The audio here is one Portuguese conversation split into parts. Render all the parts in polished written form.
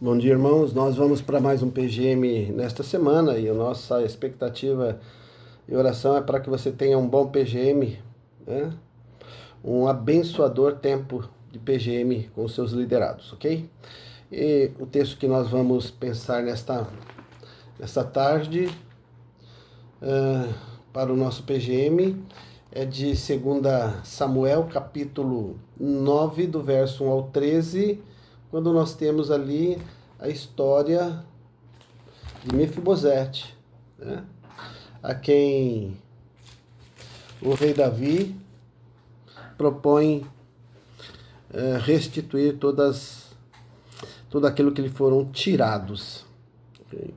Bom dia, irmãos. Nós vamos para mais um PGM nesta semana e a nossa expectativa e oração é para que você tenha um bom PGM, né? Um abençoador tempo de PGM com os seus liderados, ok? E o texto que nós vamos pensar nesta tarde para o nosso PGM é de 2 Samuel, capítulo 9, do verso 1 ao 13, quando nós temos ali a história de Mefibosete, né? A quem o rei Davi propõe restituir tudo aquilo que lhe foram tirados. Okay?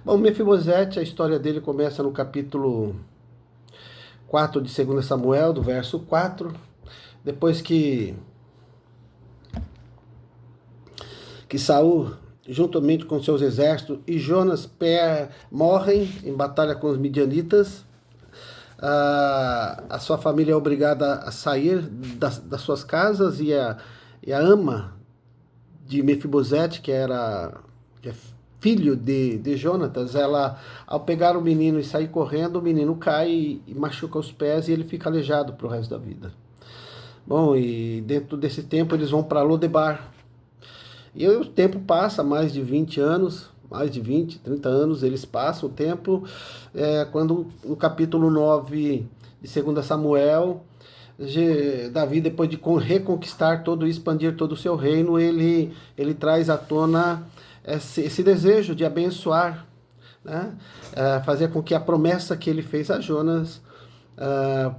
Bom, Mefibosete, a história dele começa no capítulo 4 de 2 Samuel, do verso 4, depois que Saul, juntamente com seus exércitos, e Jonas morrem em batalha com os midianitas. A sua família é obrigada a sair das suas casas e a ama de Mefibosete, que é filho de Jonatas, ela, ao pegar o menino e sair correndo, o menino cai e machuca os pés e ele fica aleijado para o resto da vida. Bom, e dentro desse tempo eles vão para Lodebar. E o tempo passa, mais de 20 anos, mais de 20, 30 anos, eles passam o tempo, quando no capítulo 9 de 2 Samuel, Davi, depois de reconquistar todo e expandir todo o seu reino, ele traz à tona esse desejo de abençoar, né? Fazer com que a promessa que ele fez a Jonas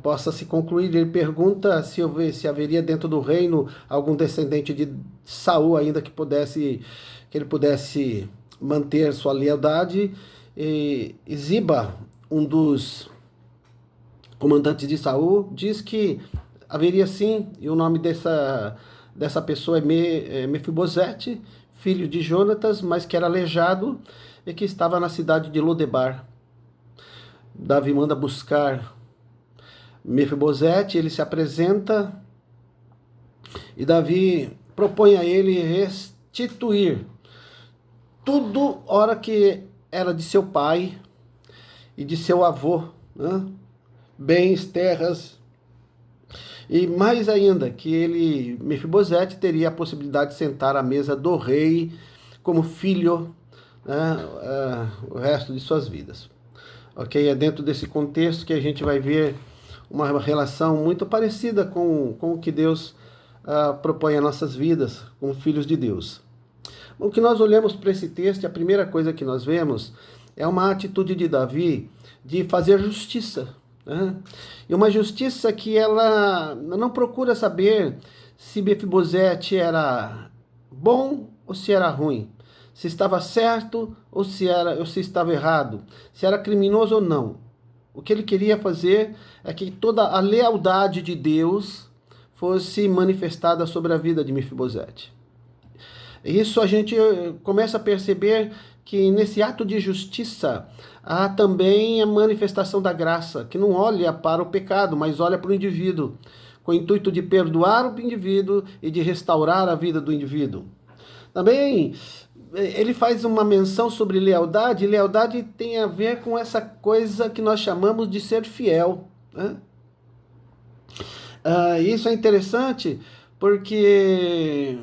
possa se concluir. Ele pergunta se haveria dentro do reino algum descendente de Saul ainda que ele pudesse manter sua lealdade. E Ziba, um dos comandantes de Saul, diz que haveria sim, e o nome dessa pessoa é Mefibosete, filho de Jonatas, mas que era aleijado e que estava na cidade de Lodebar. Davi manda buscar Mefibosete, ele se apresenta e Davi propõe a ele restituir tudo hora que era de seu pai e de seu avô, né? Bens, terras, e mais ainda que Mefibosete, teria a possibilidade de sentar à mesa do rei como filho, né, o resto de suas vidas. Ok? É dentro desse contexto que a gente vai ver uma relação muito parecida com o que Deus propõe a nossas vidas, como filhos de Deus. O que nós olhamos para esse texto, a primeira coisa que nós vemos é uma atitude de Davi de fazer justiça, né? E uma justiça que ela não procura saber se Mefibosete era bom ou se era ruim, se estava certo ou se estava errado, se era criminoso ou não. O que ele queria fazer é que toda a lealdade de Deus fosse manifestada sobre a vida de Mefibosete. Isso a gente começa a perceber que nesse ato de justiça há também a manifestação da graça, que não olha para o pecado, mas olha para o indivíduo, com o intuito de perdoar o indivíduo e de restaurar a vida do indivíduo. Também ele faz uma menção sobre lealdade, e lealdade tem a ver com essa coisa que nós chamamos de ser fiel, né? Isso é interessante porque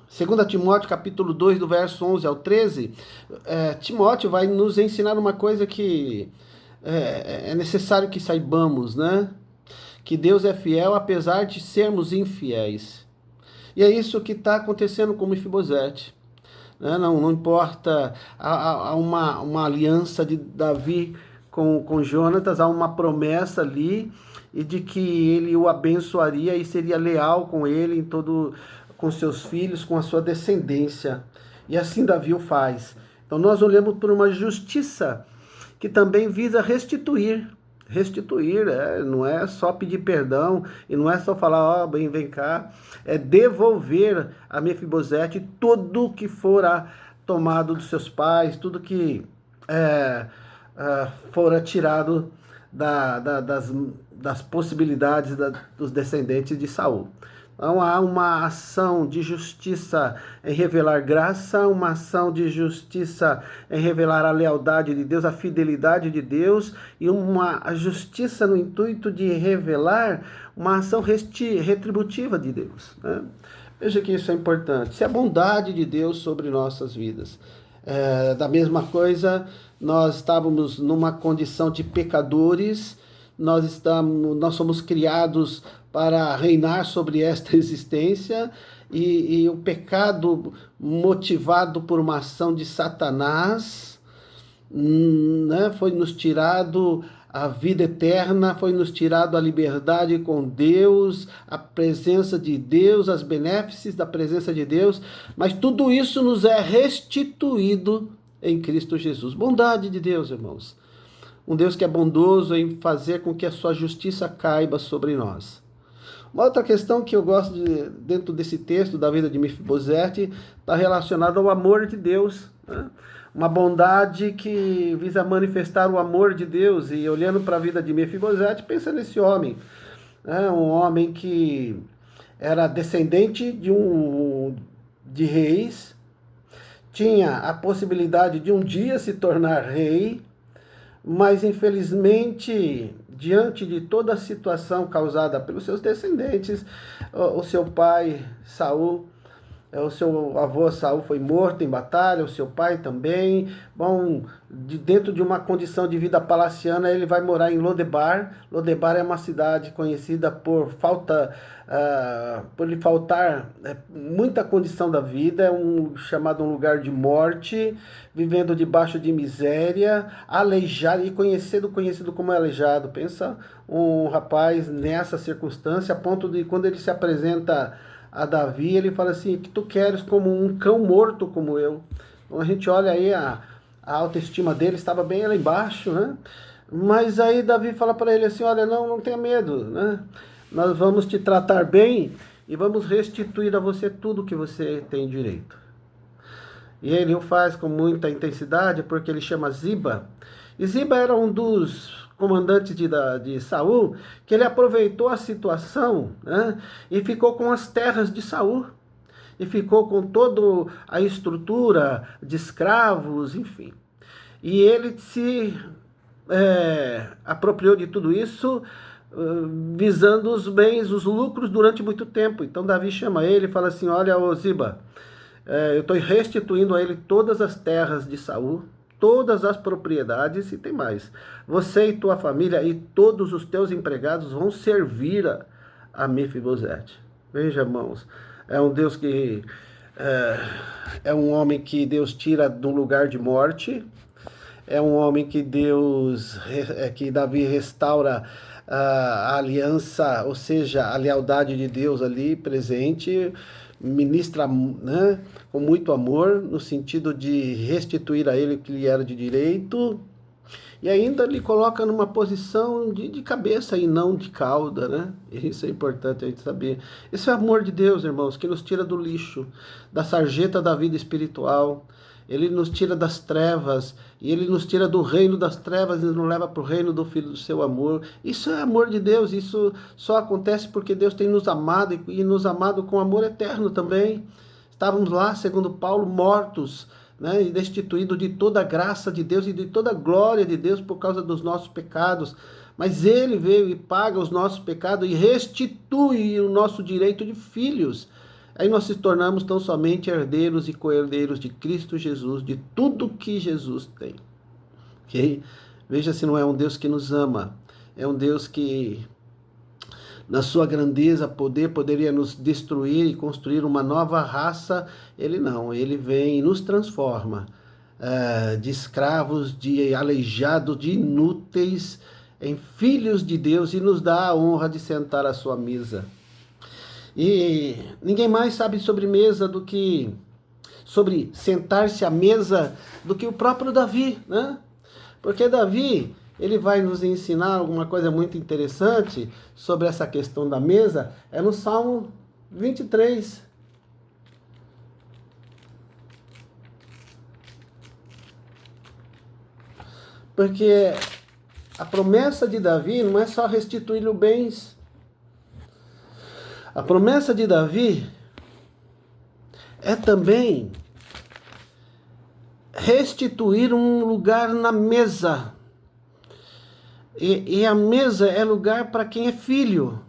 2 Timóteo capítulo 2, do verso 11 ao 13, Timóteo vai nos ensinar uma coisa que é necessário que saibamos, né? Que Deus é fiel apesar de sermos infiéis. E é isso que está acontecendo com Mefibosete, né? Não importa, há uma aliança de Davi com Jonatas, há uma promessa ali, e de que ele o abençoaria e seria leal com ele, com seus filhos, com a sua descendência. E assim Davi o faz. Então nós olhamos por uma justiça que também visa restituir. Restituir, não é só pedir perdão, e não é só falar, bem, vem cá, é devolver a Mefibosete tudo que fora tomado dos seus pais, tudo que fora tirado das possibilidades dos descendentes de Saul. Então, há uma ação de justiça em revelar graça, uma ação de justiça em revelar a lealdade de Deus, a fidelidade de Deus, e uma justiça no intuito de revelar uma ação retributiva de Deus, né? Veja que isso é importante. Isso é a bondade de Deus sobre nossas vidas. Da mesma coisa, nós estávamos numa condição de pecadores, nós somos criados para reinar sobre esta existência, e o pecado motivado por uma ação de Satanás, né, foi nos tirado a vida eterna, foi nos tirado a liberdade com Deus, a presença de Deus, as benéfices da presença de Deus, mas tudo isso nos é restituído em Cristo Jesus. Bondade de Deus, irmãos. Um Deus que é bondoso em fazer com que a sua justiça caiba sobre nós. Uma outra questão que eu gosto dentro desse texto da vida de Mefibosete está relacionada ao amor de Deus, né? Uma bondade que visa manifestar o amor de Deus. E olhando para a vida de Mefibosete, pensa nesse homem, né? Um homem que era descendente de reis, tinha a possibilidade de um dia se tornar rei, mas infelizmente, diante de toda a situação causada pelos seus descendentes, o seu pai Saul, o seu avô Saul foi morto em batalha, o seu pai também. Bom, dentro de uma condição de vida palaciana, ele vai morar em Lodebar. Lodebar é uma cidade conhecida por lhe faltar muita condição da vida, é chamado um lugar de morte, vivendo debaixo de miséria, aleijado e conhecido como aleijado. Pensa um rapaz nessa circunstância, a ponto de quando ele se apresenta a Davi, ele fala assim, que tu queres como um cão morto como eu. Então a gente olha aí a autoestima dele, estava bem lá embaixo, né? Mas aí Davi fala para ele assim, olha, não tenha medo, né? Nós vamos te tratar bem e vamos restituir a você tudo que você tem direito. E ele o faz com muita intensidade, porque ele chama Ziba. E Ziba era um dos comandantes de Saul, que ele aproveitou a situação, né, e ficou com as terras de Saul, e ficou com toda a estrutura de escravos, enfim. E ele se apropriou de tudo isso, visando os bens, os lucros durante muito tempo. Então Davi chama ele e fala assim, olha, ô Ziba, eu estou restituindo a ele todas as terras de Saul, todas as propriedades, e tem mais. Você e tua família e todos os teus empregados vão servir a Mefibosete. Veja, irmãos, é um Deus que é um homem que Deus tira do lugar de morte, é um homem que que Davi restaura a aliança, ou seja, a lealdade de Deus ali presente, ministra, né, com muito amor, no sentido de restituir a ele o que lhe era de direito, e ainda lhe coloca numa posição de cabeça e não de cauda, né? Isso é importante a gente saber. Esse é o amor de Deus, irmãos, que nos tira do lixo, da sarjeta da vida espiritual. Ele nos tira das trevas, e ele nos tira do reino das trevas e nos leva para o reino do Filho do seu amor. Isso é amor de Deus, isso só acontece porque Deus tem nos amado, e nos amado com amor eterno também. Estávamos lá, segundo Paulo, mortos, né, e destituídos de toda a graça de Deus e de toda a glória de Deus por causa dos nossos pecados. Mas ele veio e paga os nossos pecados e restitui o nosso direito de filhos. Aí nós se tornamos tão somente herdeiros e co-herdeiros de Cristo Jesus, de tudo que Jesus tem. Okay? Veja se não é um Deus que nos ama. É um Deus que, na sua grandeza, poderia nos destruir e construir uma nova raça. Ele não, ele vem e nos transforma de escravos, de aleijados, de inúteis, em filhos de Deus, e nos dá a honra de sentar à sua mesa. E ninguém mais sabe sobre sentar-se à mesa do que o próprio Davi, né? Porque Davi, ele vai nos ensinar alguma coisa muito interessante sobre essa questão da mesa, é no Salmo 23. Porque a promessa de Davi não é só restituir-lhe bens. A promessa de Davi é também restituir um lugar na mesa. E a mesa é lugar para quem é filho.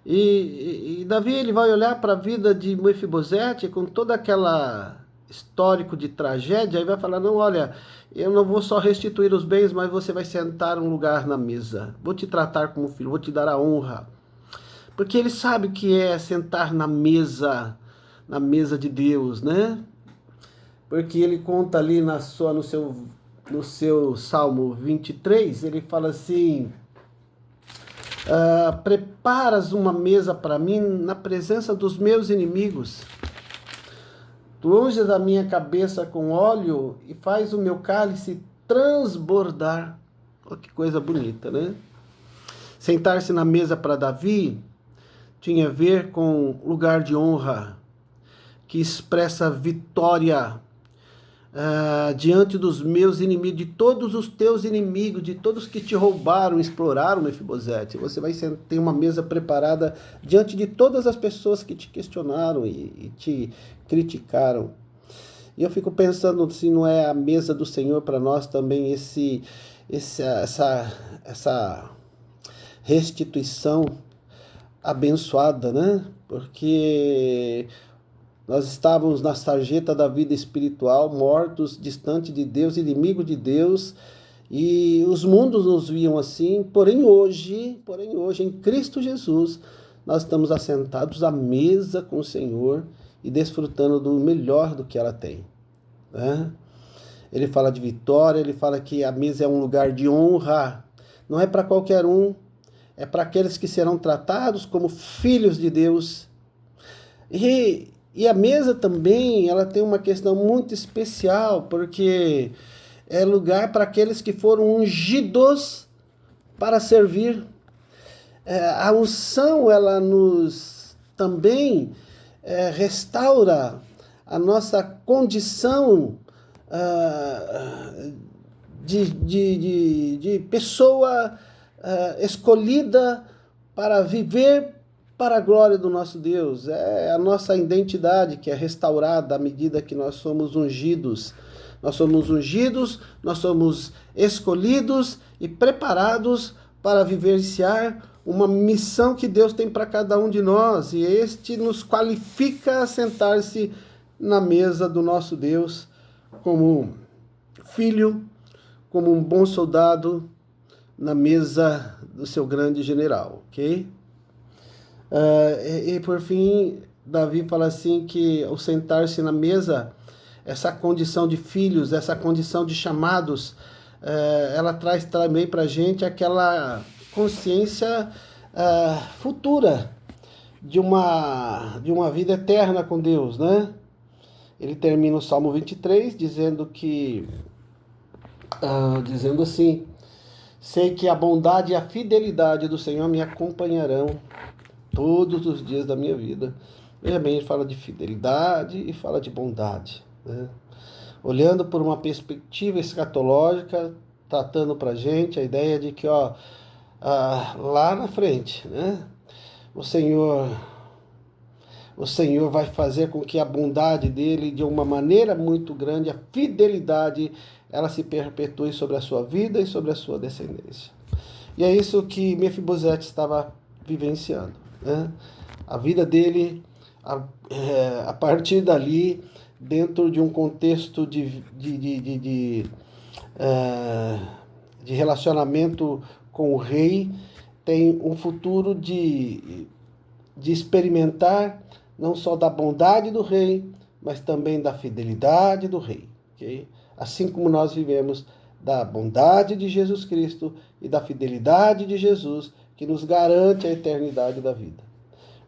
E Davi, ele vai olhar para a vida de Mefibosete com toda aquela histórico de tragédia e vai falar, não, olha, eu não vou só restituir os bens, mas você vai sentar um lugar na mesa. Vou te tratar como filho, vou te dar a honra. Porque ele sabe o que é sentar na mesa de Deus, né? Porque ele conta ali no seu Salmo 23, ele fala assim, preparas uma mesa para mim na presença dos meus inimigos. Tu unges a minha cabeça com óleo e faz o meu cálice transbordar. Oh, que coisa bonita, né? Sentar-se na mesa para Davi tinha a ver com lugar de honra, que expressa vitória diante dos meus inimigos, de todos os teus inimigos, de todos que te roubaram, exploraram, Mefibosete. Você vai ter uma mesa preparada diante de todas as pessoas que te questionaram e te criticaram. E eu fico pensando se não é a mesa do Senhor para nós também essa restituição abençoada, né? Porque nós estávamos na sarjeta da vida espiritual, mortos, distante de Deus, inimigo de Deus, e os mundos nos viam assim, porém hoje, em Cristo Jesus, nós estamos assentados à mesa com o Senhor e desfrutando do melhor do que ela tem, né? Ele fala de vitória, ele fala que a mesa é um lugar de honra, não é para qualquer um, é para aqueles que serão tratados como filhos de Deus. E a mesa também, ela tem uma questão muito especial, porque é lugar para aqueles que foram ungidos para servir. A unção, ela nos também restaura a nossa condição de pessoa escolhida para viver para a glória do nosso Deus. É a nossa identidade que é restaurada à medida que nós somos ungidos. Nós somos ungidos, nós somos escolhidos e preparados para vivenciar uma missão que Deus tem para cada um de nós. E este nos qualifica a sentar-se na mesa do nosso Deus como filho, como um bom soldado na mesa do seu grande general, ok? E por fim, Davi fala assim que ao sentar-se na mesa, essa condição de filhos, essa condição de chamados, ela traz também para a gente aquela consciência futura de uma vida eterna com Deus, né? Ele termina o Salmo 23 dizendo assim, sei que a bondade e a fidelidade do Senhor me acompanharão todos os dias da minha vida. Veja bem, ele fala de fidelidade e fala de bondade, né? Olhando por uma perspectiva escatológica, tratando para a gente a ideia de que lá na frente, né, o Senhor vai fazer com que a bondade dele, de uma maneira muito grande, a fidelidade, ela se perpetue sobre a sua vida e sobre a sua descendência. E é isso que Mefibosete estava vivenciando, né? A vida dele, a partir dali, dentro de um contexto de relacionamento com o rei, tem um futuro de experimentar não só da bondade do rei, mas também da fidelidade do rei, okay? Assim como nós vivemos da bondade de Jesus Cristo e da fidelidade de Jesus, que nos garante a eternidade da vida.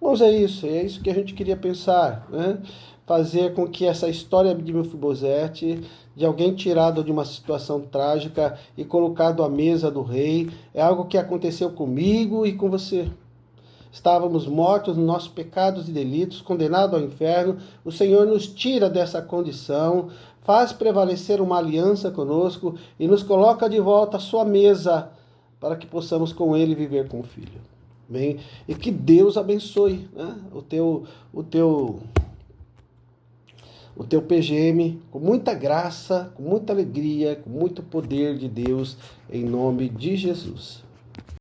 Irmãos, é isso que a gente queria pensar, né? Fazer com que essa história de Mefibosete, de alguém tirado de uma situação trágica e colocado à mesa do rei, é algo que aconteceu comigo e com você. Estávamos mortos nos nossos pecados e delitos, condenados ao inferno. O Senhor nos tira dessa condição, faz prevalecer uma aliança conosco e nos coloca de volta à sua mesa para que possamos com Ele viver como filho. Amém? E que Deus abençoe, né, o teu PGM com muita graça, com muita alegria, com muito poder de Deus, em nome de Jesus.